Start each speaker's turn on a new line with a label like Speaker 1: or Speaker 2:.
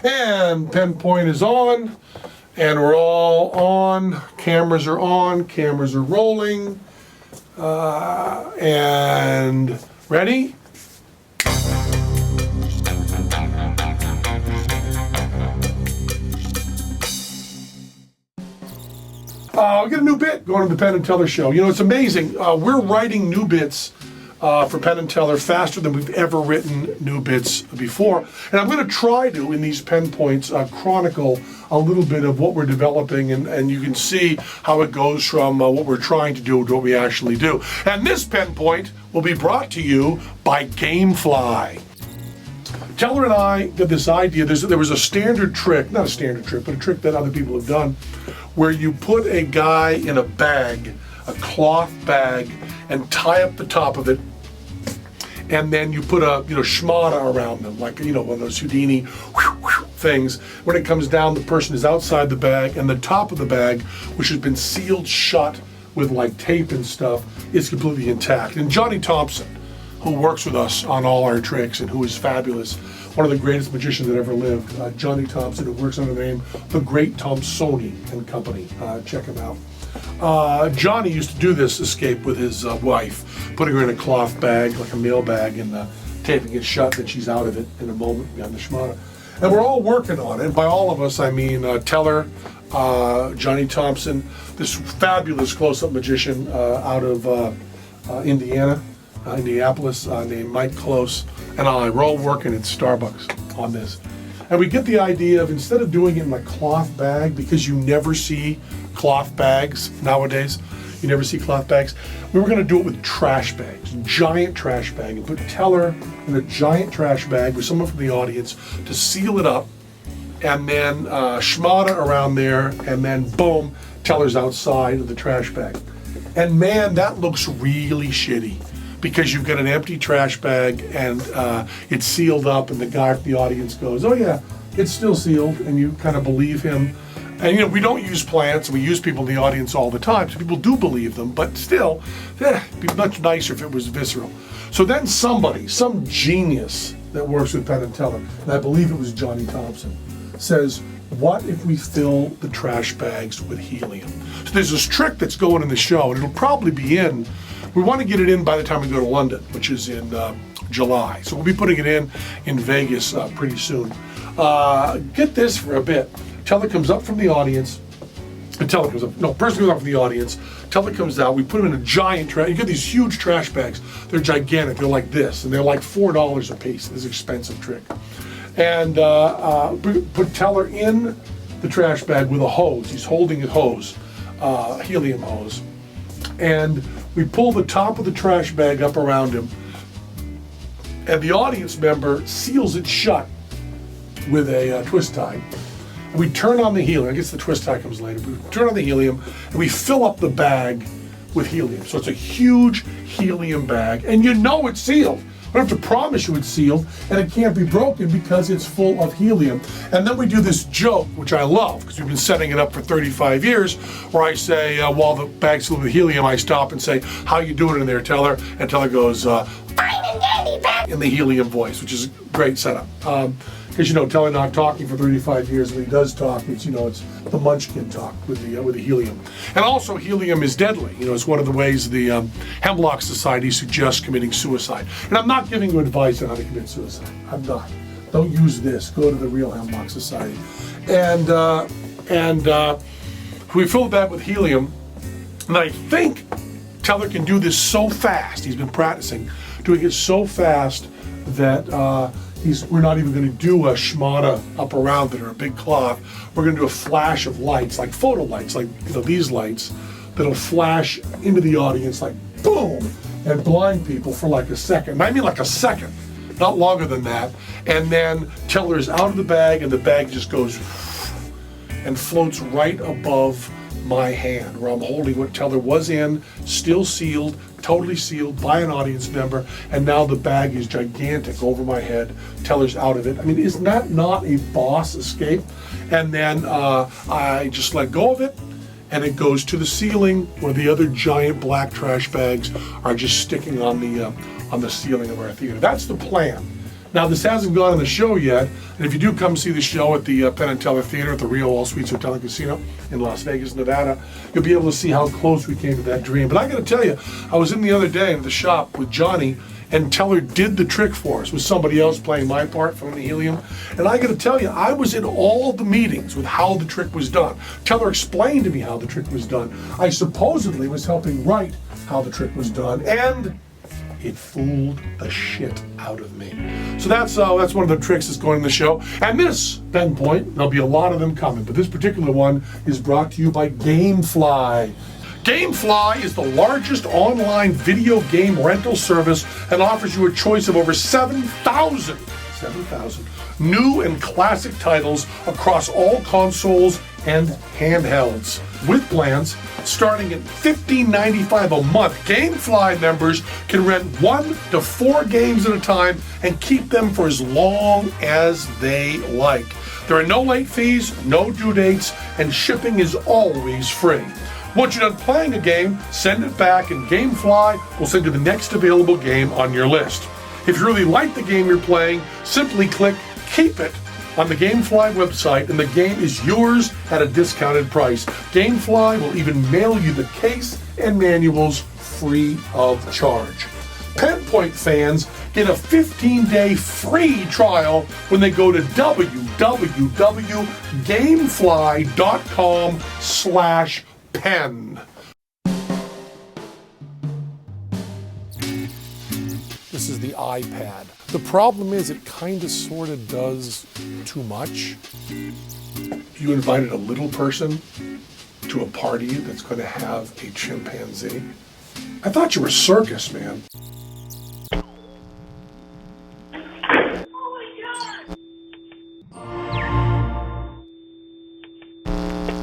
Speaker 1: And Penn Point is on, and we're all on. Cameras are on, cameras are rolling, and ready? We get a new bit going to the Penn and Teller show. You know, it's amazing. We're writing new bits for Penn and Teller faster than we've ever written new bits before. And I'm going to try to, in these Penn Points, chronicle a little bit of what we're developing, and you can see how it goes from what we're trying to do to what we actually do. And this Penn Point will be brought to you by Gamefly. Teller and I did this idea. There was a standard trick, not a standard trick, but a trick that other people have done, where you put a guy in a bag, a cloth bag, and tie up the top of it, and then you put a schmata around them, like one of those Houdini things. When it comes down, the person is outside the bag, and the top of the bag, which has been sealed shut with like tape and stuff, is completely intact. And Johnny Thompson, who works with us on all our tricks and who is fabulous, one of the greatest magicians that ever lived, Johnny Thompson, who works under the name The Great Thompsoni and Company. Check him out. Johnny used to do this escape with his wife, putting her in a cloth bag, like a mail bag, and taping it shut, and she's out of it in a moment behind the schmata. And we're all working on it. By all of us, I mean Teller, Johnny Thompson, this fabulous close-up magician out of Indianapolis, named Mike Close, and I. We're all working at Starbucks on this. And we get the idea of, instead of doing it in a cloth bag, because you never see cloth bags nowadays, you never see cloth bags, we were going to do it with trash bags, giant trash bag, and put Teller in a giant trash bag with someone from the audience to seal it up, and then schmata around there, and then boom, Teller's outside of the trash bag. And man, that looks really shitty, because you've got an empty trash bag and it's sealed up, and the guy from the audience goes, "Oh yeah, it's still sealed," and you kind of believe him. And we don't use plants, we use people in the audience all the time, so people do believe them, but still, it'd be much nicer if it was visceral. So then some genius that works with Penn and Teller, and I believe it was Johnny Thompson, says, what if we fill the trash bags with helium? So there's this trick that's going in the show, and it'll probably be in, we want to get it in by the time we go to London, which is in July. So we'll be putting it in Vegas pretty soon. Get this for a bit. Teller comes up from the audience, person comes up from the audience, Teller comes out, we put him in a giant trash, you get these huge trash bags, they're gigantic, they're like this, and they're like $4 a piece, this expensive trick. And put Teller in the trash bag with a hose, he's holding a hose, helium hose, and we pull the top of the trash bag up around him, and the audience member seals it shut with a twist tie. And we turn on the helium. I guess the twist tie comes later. But we turn on the helium, and we fill up the bag with helium. So it's a huge helium bag, and it's sealed. I don't have to promise you it's sealed, and it can't be broken because it's full of helium. And then we do this joke, which I love, because we've been setting it up for 35 years, where I say, while the bag's filled with helium, I stop and say, "How you doing in there, Teller?" And Teller goes, "Fine and dandy, back," in the helium voice, which is a great setup. Because Teller not talking for 35 years, when he does talk, it's the Munchkin talk with the helium. And also, helium is deadly. It's one of the ways the Hemlock Society suggests committing suicide. And I'm not giving you advice on how to commit suicide. I'm not. Don't use this. Go to the real Hemlock Society. And we fill the bag with helium, and I think Teller can do this so fast. He's been practicing doing it so fast that we're not even going to do a schmata up around it or a big cloth. We're going to do a flash of lights, like photo lights, like these lights, that'll flash into the audience like boom, and blind people for like a second. I mean like a second, not longer than that. And then Teller's out of the bag, and the bag just goes and floats right above my hand, where I'm holding what Teller was in, still sealed, totally sealed by an audience member, and now the bag is gigantic over my head. Teller's out of it. I mean, isn't that not a boss escape? And then I just let go of it, and it goes to the ceiling where the other giant black trash bags are just sticking on the ceiling of our theater. That's the plan. Now, this hasn't gone on the show yet, and if you do come see the show at the Penn and Teller Theater at the Rio All Suites Hotel and Casino in Las Vegas, Nevada, you'll be able to see how close we came to that dream. But I gotta tell you, I was in the other day in the shop with Johnny, and Teller did the trick for us with somebody else playing my part from the helium. And I gotta tell you, I was in all the meetings with how the trick was done. Teller explained to me how the trick was done. I supposedly was helping write how the trick was done, and it fooled the shit out of me. So that's one of the tricks that's going in the show. And this, Penn Point, there'll be a lot of them coming, but this particular one is brought to you by GameFly. GameFly is the largest online video game rental service and offers you a choice of over 7,000 new and classic titles across all consoles and handhelds. With plans starting at $15.95 a month, GameFly members can rent 1 to 4 games at a time and keep them for as long as they like. There are no late fees, no due dates, and shipping is always free. Once you're done playing a game, send it back and GameFly will send you the next available game on your list. If you really like the game you're playing, simply click Keep It on the GameFly website and the game is yours at a discounted price. GameFly will even mail you the case and manuals free of charge. Penn Point fans get a 15-day free trial when they go to www.gamefly.com/Penn. This is the iPad. The problem is it kind of sort of does too much. You invited a little person to a party that's going to have a chimpanzee. I thought you were a circus, man.